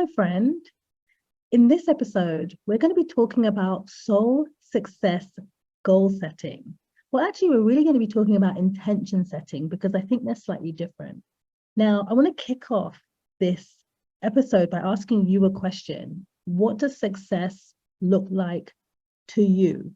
Hello, friend. In this episode, we're going to be talking about soul success goal setting. Well, actually, we're really going to be talking about intention setting because I think they're slightly different. Now, I want to kick off this episode by asking you a question. What does success look like to you?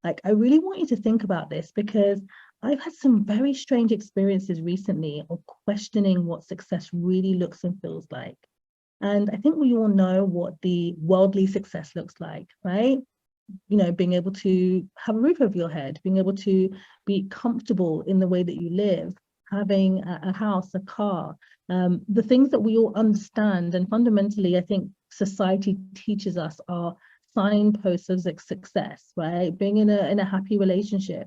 I really want you to think about this because I've had some very strange experiences recently of questioning what success really looks and feels like. And I think we all know what the worldly success looks like, right? You know, being able to have a roof over your head, being able to be comfortable in the way that you live, having a house, a car, the things that we all understand. And fundamentally, I think society teaches us are signposts of success, right? Being in a happy relationship.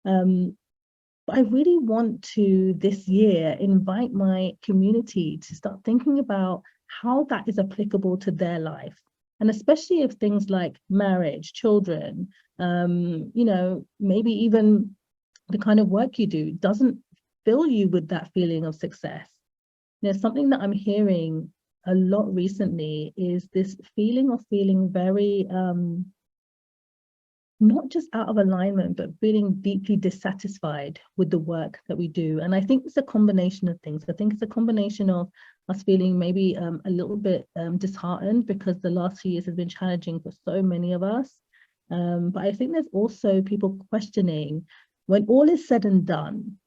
But I really want to this year invite my community to start thinking about how that is applicable to their life. And especially if things like marriage, children, you know, maybe even the kind of work you do doesn't fill you with that feeling of success. There's something that I'm hearing a lot recently is this feeling of feeling very, not just out of alignment, but feeling deeply dissatisfied with the work that we do. And I think it's a combination of things. I think it's a combination of us feeling maybe a little bit disheartened because the last few years have been challenging for so many of us. But I think there's also people questioning, when all is said and done,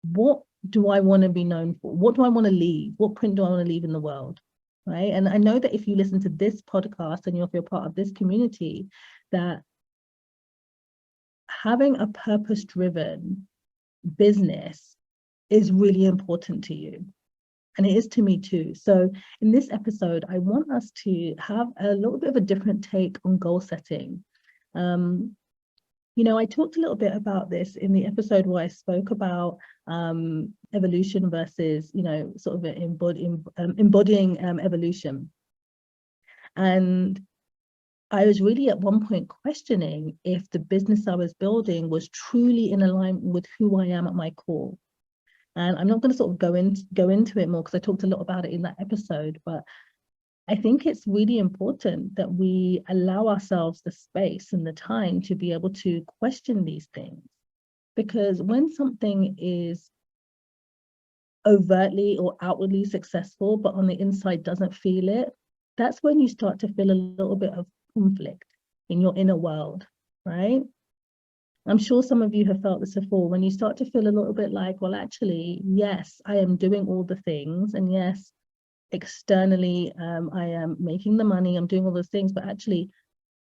what do I want to be known for? What do I want to leave? What print do I want to leave in the world? Right. And I know that if you listen to this podcast and if you're part of this community, that having a purpose-driven business is really important to you. And it is to me too. So in this episode, I want us to have a little bit of a different take on goal setting. You know, I talked a little bit about this in the episode where I spoke about evolution versus, you know, sort of embodying evolution. And I was really at one point questioning if the business I was building was truly in alignment with who I am at my core. And I'm not going to sort of go into it more because I talked a lot about it in that episode, but I think it's really important that we allow ourselves the space and the time to be able to question these things. Because when something is overtly or outwardly successful, but on the inside doesn't feel it, that's when you start to feel a little bit of conflict in your inner world, right? I'm sure some of you have felt this before, when you start to feel a little bit like, well, actually, yes, I am doing all the things, and yes, externally, I am making the money, I'm doing all those things, but actually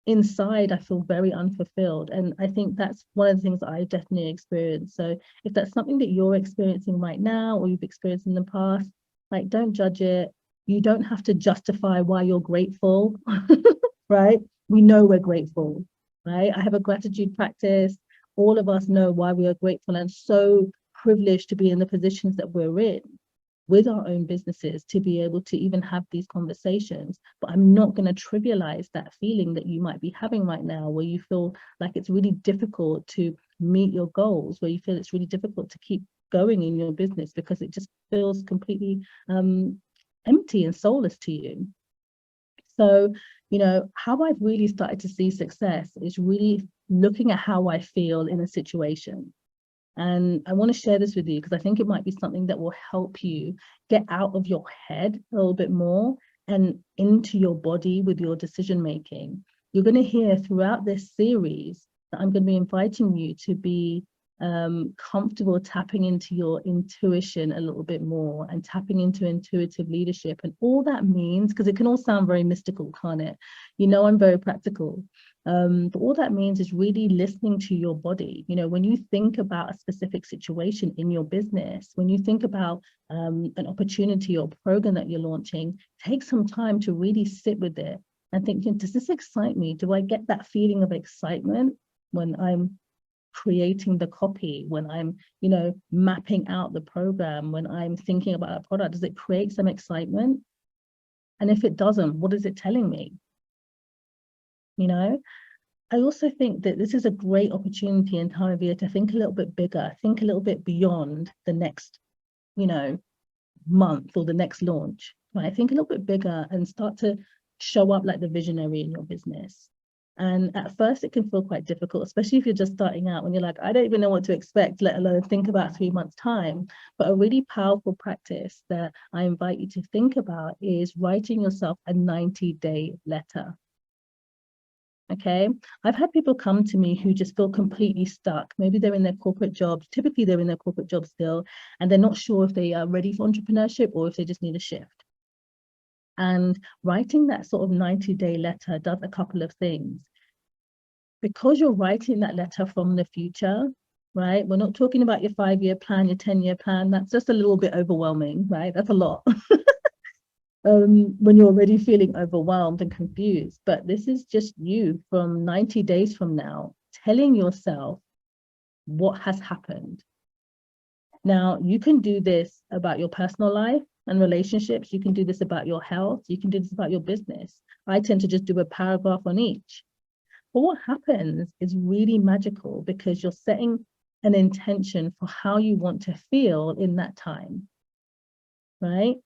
inside, I feel very unfulfilled. And I think that's one of the things that I definitely experienced. So if that's something that you're experiencing right now, or you've experienced in the past, like, don't judge it. You don't have to justify why you're grateful, right? We know we're grateful, right? I have a gratitude practice. All of us know why we are grateful and so privileged to be in the positions that we're in with our own businesses, to be able to even have these conversations. But I'm not going to trivialize that feeling that you might be having right now, where you feel like it's really difficult to meet your goals, where you feel it's really difficult to keep going in your business because it just feels completely empty and soulless to you. So, you know, how I've really started to see success is really looking at how I feel in a situation. And I want to share this with you because I think it might be something that will help you get out of your head a little bit more and into your body with your decision making. You're going to hear throughout this series that I'm going to be inviting you to be comfortable tapping into your intuition a little bit more and tapping into intuitive leadership. And all that means, because it can all sound very mystical, can't it? You know, I'm very practical. But all that means is really listening to your body. You know, when you think about a specific situation in your business, when you think about an opportunity or program that you're launching, take some time to really sit with it and think, does this excite me? Do I get that feeling of excitement when I'm creating the copy, when I'm, you know, mapping out the program, when I'm thinking about a product? Does it create some excitement? And if it doesn't, what is it telling me? You know, I also think that this is a great opportunity in time of year to think a little bit bigger, think a little bit beyond the next, you know, month or the next launch. right? Think a little bit bigger and start to show up like the visionary in your business. And at first it can feel quite difficult, especially if you're just starting out, when you're like, I don't even know what to expect, let alone think about 3 months' time. But a really powerful practice that I invite you to think about is writing yourself a 90-day letter. Okay, I've had people come to me who just feel completely stuck. Maybe they're in their corporate jobs. Typically, they're in their corporate job still, and they're not sure if they are ready for entrepreneurship or if they just need a shift. And writing that sort of 90-day letter does a couple of things. Because you're writing that letter from the future, right? We're not talking about your 5-year plan, your 10-year plan. That's just a little bit overwhelming, right? That's a lot. When you're already feeling overwhelmed and confused. But this is just you from 90 days from now, telling yourself what has happened. Now, you can do this about your personal life and relationships. You can do this about your health. You can do this about your business. I tend to just do a paragraph on each. But what happens is really magical, because you're setting an intention for how you want to feel in that time, right?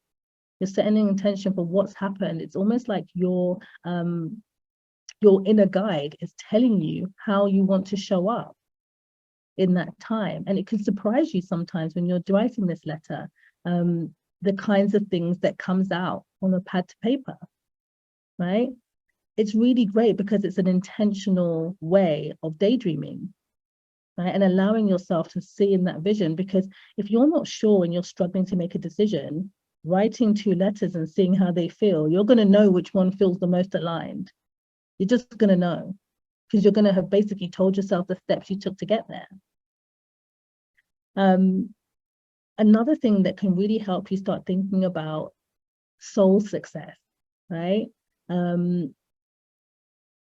You're setting an intention for what's happened. It's almost like your inner guide is telling you how you want to show up in that time. And it can surprise you sometimes when you're writing this letter, the kinds of things that comes out on a pad to paper, right? It's really great because it's an intentional way of daydreaming, right? And allowing yourself to see in that vision. Because if you're not sure and you're struggling to make a decision, writing 2 letters and seeing how they feel, you're going to know which one feels the most aligned. You're just going to know, because you're going to have basically told yourself the steps you took to get there. Another thing that can really help you start thinking about soul success, right,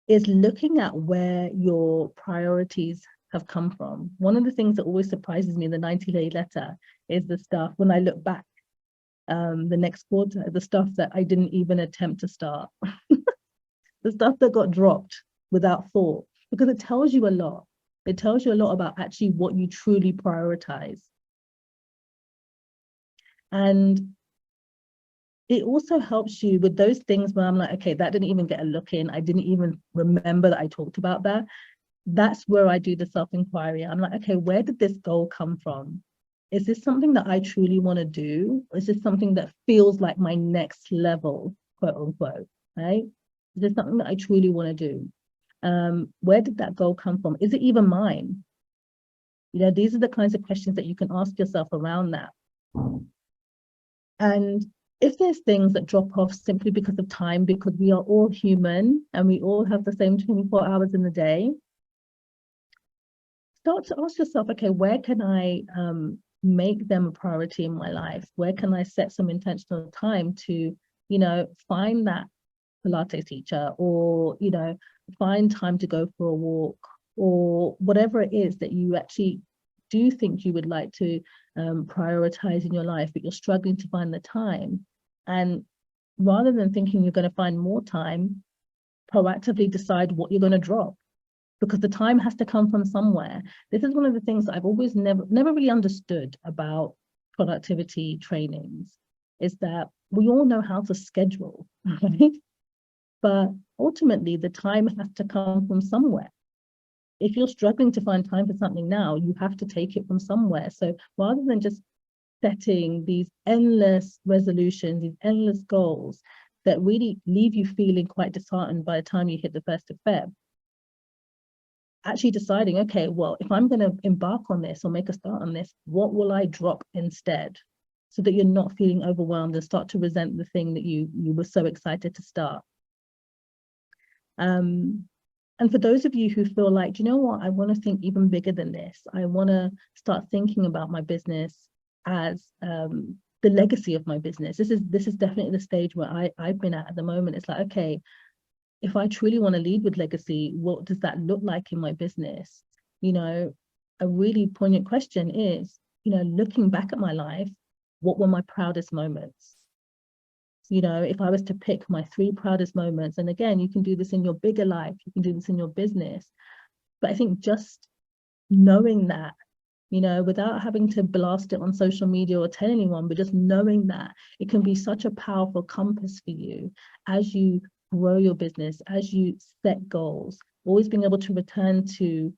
is looking at where your priorities have come from. One of the things that always surprises me in the 90-day letter is the stuff, when I look back the next quarter, the stuff that I didn't even attempt to start. The stuff that got dropped without thought, because it tells you a lot. It tells you a lot about actually what you truly prioritize. And it also helps you with those things where I'm like, okay, that didn't even get a look in. I didn't even remember that I talked about that. That's where I do the self-inquiry. I'm like, okay, where did this goal come from? Is this something that I truly want to do? Is this something that feels like my next level, quote unquote, right? Is this something that I truly want to do? Where did that goal come from? Is it even mine? You know, these are the kinds of questions that you can ask yourself around that. And if there's things that drop off simply because of time, because we are all human and we all have the same 24 hours in the day, start to ask yourself, okay, where can I make them a priority in my life? Where can I set some intentional time to, you know, find that Pilates teacher, or, you know, find time to go for a walk, or whatever it is that you actually do think you would like to prioritize in your life, but you're struggling to find the time. And rather than thinking you're going to find more time, proactively decide what you're going to drop, because the time has to come from somewhere. This is one of the things that I've always never really understood about productivity trainings, is that we all know how to schedule, right? But ultimately, the time has to come from somewhere. If you're struggling to find time for something now, you have to take it from somewhere. So rather than just setting these endless resolutions, these endless goals that really leave you feeling quite disheartened by the time you hit the 1st of Feb, actually deciding, okay, well, if I'm going to embark on this or make a start on this, what will I drop instead? So that you're not feeling overwhelmed and start to resent the thing that you were so excited to start. And for those of you who feel like, you know what, I want to think even bigger than this. I want to start thinking about my business as the legacy of my business. This is definitely the stage where I've been at the moment. It's like, okay, if I truly want to lead with legacy, what does that look like in my business? You know, a really poignant question is, you know, looking back at my life, what were my proudest moments? You know, if I was to pick my 3 proudest moments, and again, you can do this in your bigger life, you can do this in your business, but I think just knowing that you know, without having to blast it on social media or tell anyone, but just knowing that it can be such a powerful compass for you as you grow your business, as you set goals. Always being able to return to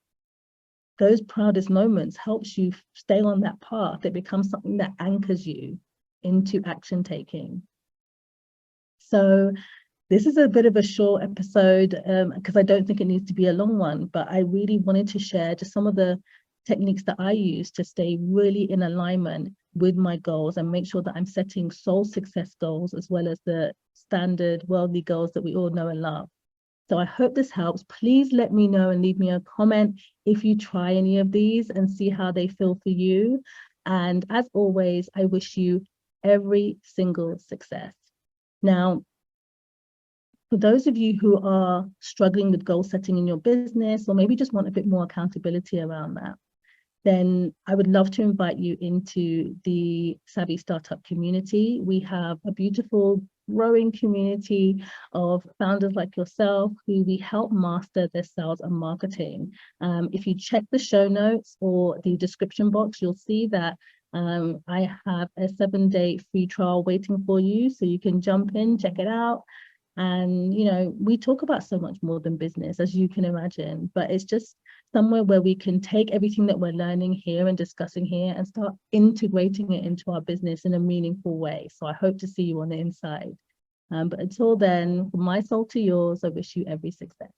those proudest moments helps you stay on that path. It becomes something that anchors you into action taking. So this is a bit of a short episode because I don't think it needs to be a long one, but I really wanted to share just some of the techniques that I use to stay really in alignment with my goals and make sure that I'm setting soul success goals as well as the standard worldly goals that we all know and love. So I hope this helps. Please let me know and leave me a comment if you try any of these and see how they feel for you. And as always, I wish you every single success. Now, for those of you who are struggling with goal setting in your business, or maybe just want a bit more accountability around that, then I would love to invite you into the Savvy Startup community. We have a beautiful growing community of founders like yourself who we help master their sales and marketing. If you check the show notes or the description box, you'll see that I have a 7-day free trial waiting for you, so you can jump in, check it out. And, you know, we talk about so much more than business, as you can imagine, but it's just somewhere where we can take everything that we're learning here and discussing here and start integrating it into our business in a meaningful way. So I hope to see you on the inside. But until then, from my soul to yours, I wish you every success.